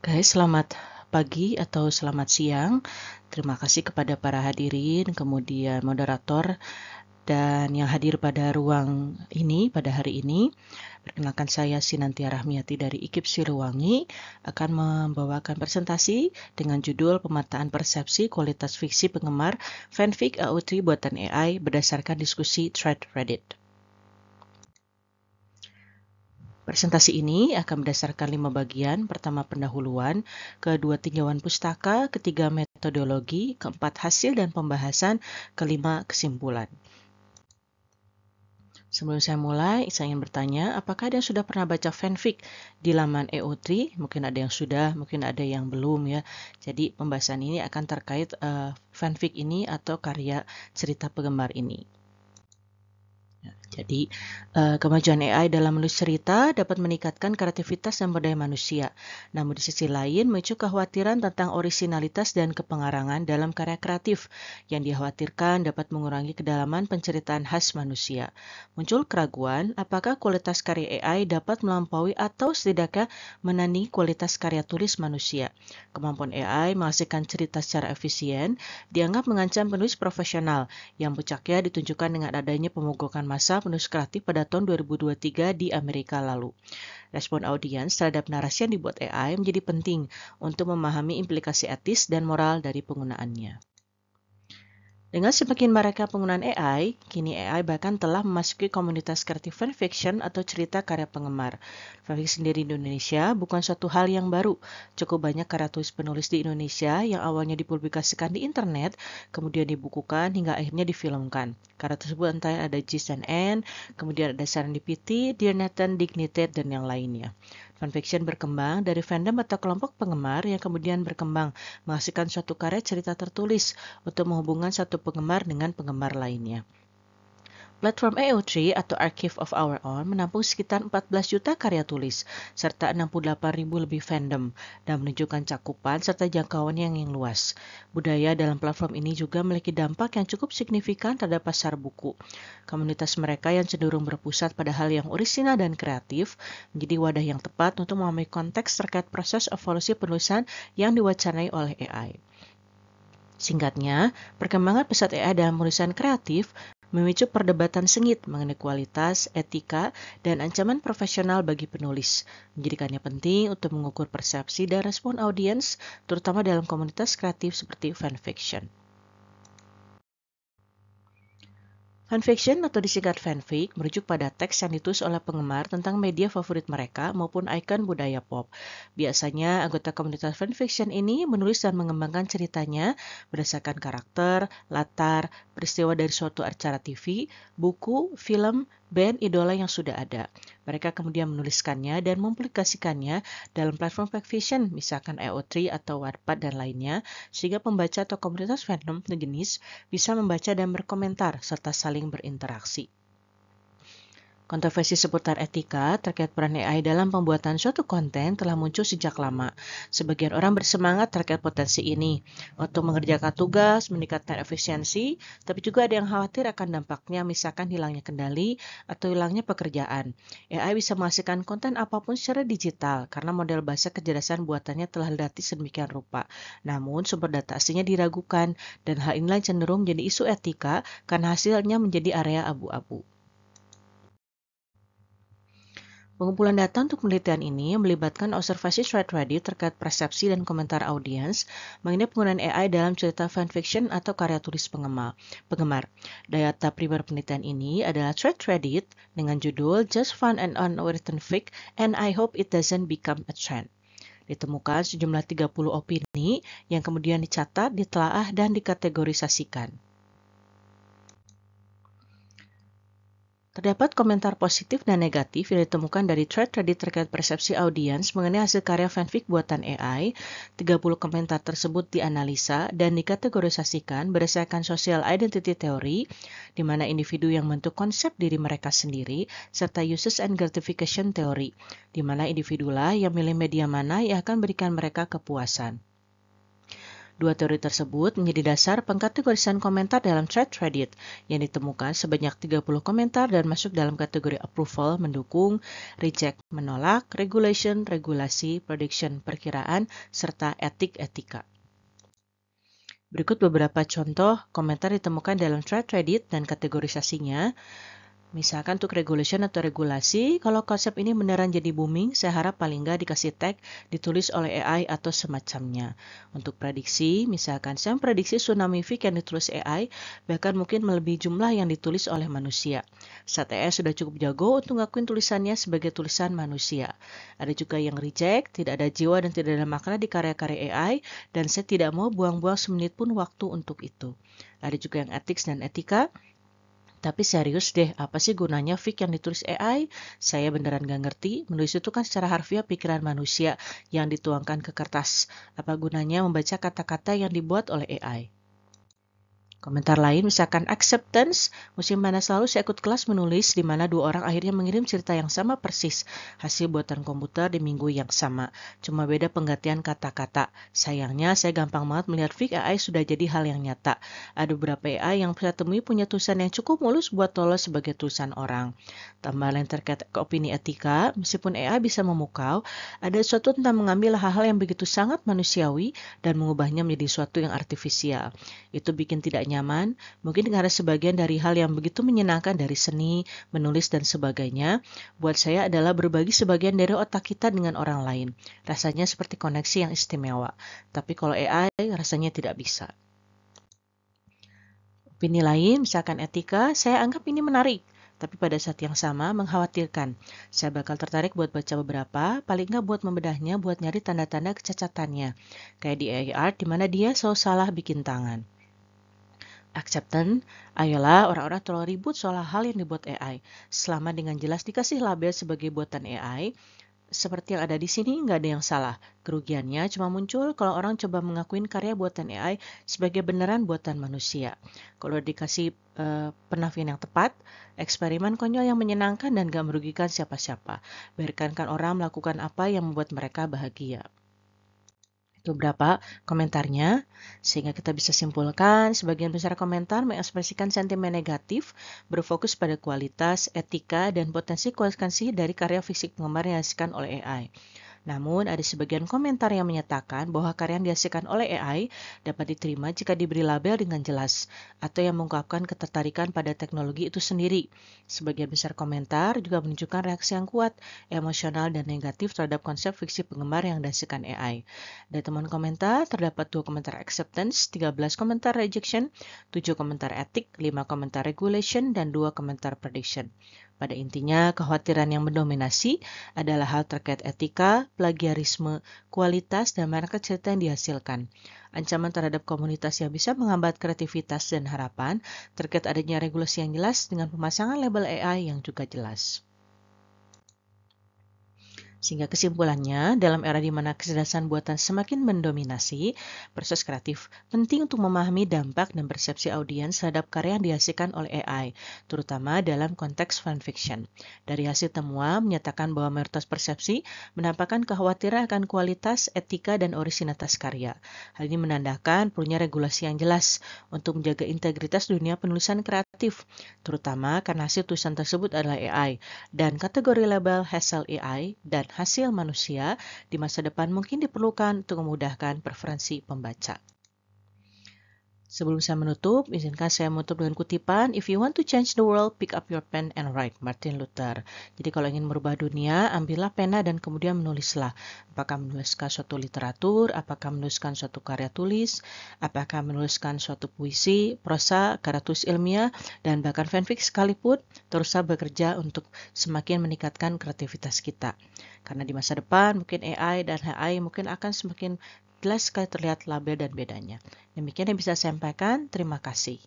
Oke, selamat pagi atau selamat siang. Terima kasih kepada para hadirin, kemudian moderator, dan yang hadir pada ruang ini pada hari ini. Perkenalkan, saya Sinantia Rahmiati dari IKIP Siliwangi akan membawakan presentasi dengan judul Pemetaan Persepsi Kualitas Fiksi Penggemar Fanfic AO3 buatan AI berdasarkan diskusi thread Reddit. Presentasi ini akan berdasarkan 5 bagian. Pertama, pendahuluan, kedua, tinjauan pustaka, ketiga, metodologi, keempat, hasil dan pembahasan, kelima, kesimpulan. Sebelum saya mulai, saya ingin bertanya, apakah ada yang sudah pernah baca fanfic di laman AO3? Mungkin ada yang sudah, mungkin ada yang belum ya. Jadi pembahasan ini akan terkait fanfic ini atau karya cerita penggemar ini. Jadi, kemajuan AI dalam menulis cerita dapat meningkatkan kreativitas dan daya manusia. Namun di sisi lain, memicu kekhawatiran tentang orisinalitas dan kepengarangan dalam karya kreatif yang dikhawatirkan dapat mengurangi kedalaman penceritaan khas manusia. Muncul keraguan apakah kualitas karya AI dapat melampaui atau setidaknya menandingi kualitas karya tulis manusia. Kemampuan AI menghasilkan cerita secara efisien dianggap mengancam penulis profesional yang puncaknya ditunjukkan dengan adanya pemogokan massa penulis kreatif pada tahun 2023 di Amerika lalu. Respon audiens terhadap narasi yang dibuat AI menjadi penting untuk memahami implikasi etis dan moral dari penggunaannya. Dengan semakin maraknya penggunaan AI, kini AI bahkan telah memasuki komunitas kreatif fanfiction atau cerita karya penggemar. Fanfic sendiri di Indonesia bukan suatu hal yang baru. Cukup banyak karya tulis penulis di Indonesia yang awalnya dipublikasikan di internet, kemudian dibukukan hingga akhirnya difilmkan. Karya tersebut antara ada Gis and Anne, kemudian ada Serendipity, Dear Nathan, Dignited, dan yang lainnya. Fanfiction berkembang dari fandom atau kelompok penggemar yang kemudian berkembang menghasilkan suatu karya cerita tertulis untuk menghubungkan satu penggemar dengan penggemar lainnya. Platform AO3 atau Archive of Our Own menampung sekitar 14 juta karya tulis, serta 68.000 lebih fandom, dan menunjukkan cakupan serta jangkauan yang luas. Budaya dalam platform ini juga memiliki dampak yang cukup signifikan terhadap pasar buku. Komunitas mereka yang cenderung berpusat pada hal yang orisinal dan kreatif, menjadi wadah yang tepat untuk memahami konteks terkait proses evolusi penulisan yang diwacanai oleh AI. Singkatnya, perkembangan pesat AI dalam penulisan kreatif memicu perdebatan sengit mengenai kualitas, etika, dan ancaman profesional bagi penulis, menjadikannya penting untuk mengukur persepsi dan respon audiens, terutama dalam komunitas kreatif seperti fanfiction. Fanfiction atau disingkat fanfic merujuk pada teks yang ditulis oleh penggemar tentang media favorit mereka maupun ikon budaya pop. Biasanya anggota komunitas fanfiction ini menulis dan mengembangkan ceritanya berdasarkan karakter, latar, peristiwa dari suatu acara TV, buku, film, band, idola yang sudah ada. Mereka kemudian menuliskannya dan mempublikasikannya dalam platform fanfiction, misalkan AO3 atau Wattpad dan lainnya, sehingga pembaca atau komunitas fandom sejenis bisa membaca dan berkomentar serta saling berinteraksi. Kontroversi seputar etika terkait peran AI dalam pembuatan suatu konten telah muncul sejak lama. Sebagian orang bersemangat terkait potensi ini untuk mengerjakan tugas, meningkatkan efisiensi, tapi juga ada yang khawatir akan dampaknya, misalkan hilangnya kendali atau hilangnya pekerjaan. AI bisa menghasilkan konten apapun secara digital karena model bahasa kecerdasan buatannya telah dilatih sedemikian rupa. Namun sumber data aslinya diragukan dan hal inilah cenderung menjadi isu etika karena hasilnya menjadi area abu-abu. Pengumpulan data untuk penelitian ini melibatkan observasi thread Reddit terkait persepsi dan komentar audiens mengenai penggunaan AI dalam cerita fanfiction atau karya tulis penggemar. Data primer penelitian ini adalah thread Reddit dengan judul Just Fun and Unwritten Fic and I Hope It Doesn't Become a Trend. Ditemukan sejumlah 30 opini yang kemudian dicatat, ditelaah, dan dikategorisasikan. Terdapat komentar positif dan negatif yang ditemukan dari thread Reddit terkait persepsi audiens mengenai hasil karya fanfic buatan AI. 30 komentar tersebut dianalisa dan dikategorisasikan berdasarkan social identity theory, di mana individu yang membentuk konsep diri mereka sendiri, serta uses and gratification theory, di mana individulah yang memilih media mana yang akan berikan mereka kepuasan. Dua teori tersebut menjadi dasar pengkategorisan komentar dalam thread Reddit yang ditemukan sebanyak 30 komentar dan masuk dalam kategori approval, mendukung, reject, menolak, regulation, regulasi, prediction, perkiraan, serta etik, etika. Berikut beberapa contoh komentar ditemukan dalam thread Reddit dan kategorisasinya. Misalkan untuk regulation atau regulasi, kalau konsep ini beneran jadi booming, saya harap paling nggak dikasih tag ditulis oleh AI atau semacamnya. Untuk prediksi, misalkan saya memprediksi tsunami Vic yang ditulis AI, bahkan mungkin melebihi jumlah yang ditulis oleh manusia. Saat AI sudah cukup jago untuk ngakuin tulisannya sebagai tulisan manusia. Ada juga yang reject, tidak ada jiwa dan tidak ada makna di karya-karya AI, dan saya tidak mau buang-buang semenit pun waktu untuk itu. Ada juga yang ethics dan etika. Tapi serius deh, apa sih gunanya fic yang ditulis AI? Saya beneran gak ngerti, menulis itu kan secara harfiah pikiran manusia yang dituangkan ke kertas. Apa gunanya membaca kata-kata yang dibuat oleh AI? Komentar lain misalkan acceptance, musim mana selalu saya ikut kelas menulis di mana dua orang akhirnya mengirim cerita yang sama persis, hasil buatan komputer di minggu yang sama, cuma beda penggantian kata-kata. Sayangnya saya gampang banget melihat fic AI sudah jadi hal yang nyata. Ada beberapa AI yang saya temui punya tulisan yang cukup mulus buat lolos sebagai tulisan orang. Tambah lain terkait ke opini etika, meskipun AI bisa memukau, ada sesuatu tentang mengambil hal-hal yang begitu sangat manusiawi dan mengubahnya menjadi sesuatu yang artifisial. Itu bikin tidak nyaman, mungkin karena sebagian dari hal yang begitu menyenangkan dari seni, menulis, dan sebagainya, buat saya adalah berbagi sebagian dari otak kita dengan orang lain. Rasanya seperti koneksi yang istimewa. Tapi kalau AI, rasanya tidak bisa. Opini lain, misalkan etika, saya anggap ini menarik. Tapi pada saat yang sama mengkhawatirkan. Saya bakal tertarik buat baca beberapa, paling nggak buat membedahnya, buat nyari tanda-tanda kecacatannya. Kayak di AI art, di mana dia selalu salah bikin tangan. Acceptance, ayolah orang-orang terlalu ribut soal hal yang dibuat AI. Selama dengan jelas dikasih label sebagai buatan AI, seperti yang ada di sini, nggak ada yang salah. Kerugiannya cuma muncul kalau orang coba mengakuin karya buatan AI sebagai beneran buatan manusia. Kalau dikasih penafian yang tepat, eksperimen konyol yang menyenangkan dan gak merugikan siapa-siapa. Biarkan orang melakukan apa yang membuat mereka bahagia. Beberapa komentarnya, sehingga kita bisa simpulkan sebagian besar komentar mengekspresikan sentimen negatif, berfokus pada kualitas, etika, dan potensi kualifikasi dari karya fisik penggemar yang dihasilkan oleh AI. Namun, ada sebagian komentar yang menyatakan bahwa karya yang dihasilkan oleh AI dapat diterima jika diberi label dengan jelas, atau yang mengungkapkan ketertarikan pada teknologi itu sendiri. Sebagian besar komentar juga menunjukkan reaksi yang kuat, emosional, dan negatif terhadap konsep fiksi penggemar yang dihasilkan AI. Dari teman komentar, terdapat 2 komentar acceptance, 13 komentar rejection, 7 komentar etik, 5 komentar regulation, dan 2 komentar prediction. Pada intinya, kekhawatiran yang mendominasi adalah hal terkait etika, plagiarisme, kualitas, dan merek cerita yang dihasilkan. Ancaman terhadap komunitas yang bisa menghambat kreativitas dan harapan terkait adanya regulasi yang jelas dengan pemasangan label AI yang juga jelas. Sehingga kesimpulannya, dalam era di mana kecerdasan buatan semakin mendominasi, proses kreatif penting untuk memahami dampak dan persepsi audiens terhadap karya yang dihasilkan oleh AI, terutama dalam konteks fanfiction. Dari hasil temuan menyatakan bahwa mayoritas persepsi menampakkan kekhawatiran akan kualitas, etika, dan orisinalitas karya. Hal ini menandakan perlunya regulasi yang jelas untuk menjaga integritas dunia penulisan kreatif, terutama karena hasil tulisan tersebut adalah AI, dan kategori label hasil AI dan hasil manusia di masa depan mungkin diperlukan untuk memudahkan preferensi pembaca. Sebelum saya menutup, izinkan saya menutup dengan kutipan, "If you want to change the world, pick up your pen and write," Martin Luther. Jadi kalau ingin merubah dunia, ambillah pena dan kemudian menulislah. Apakah menuliskan suatu literatur, apakah menuliskan suatu karya tulis, apakah menuliskan suatu puisi, prosa, karya tulis ilmiah, dan bahkan fanfic sekalipun, teruslah bekerja untuk semakin meningkatkan kreativitas kita. Karena di masa depan mungkin AI dan HI mungkin akan semakin jelas sekali terlihat label dan bedanya. Demikian yang bisa saya sampaikan. Terima kasih.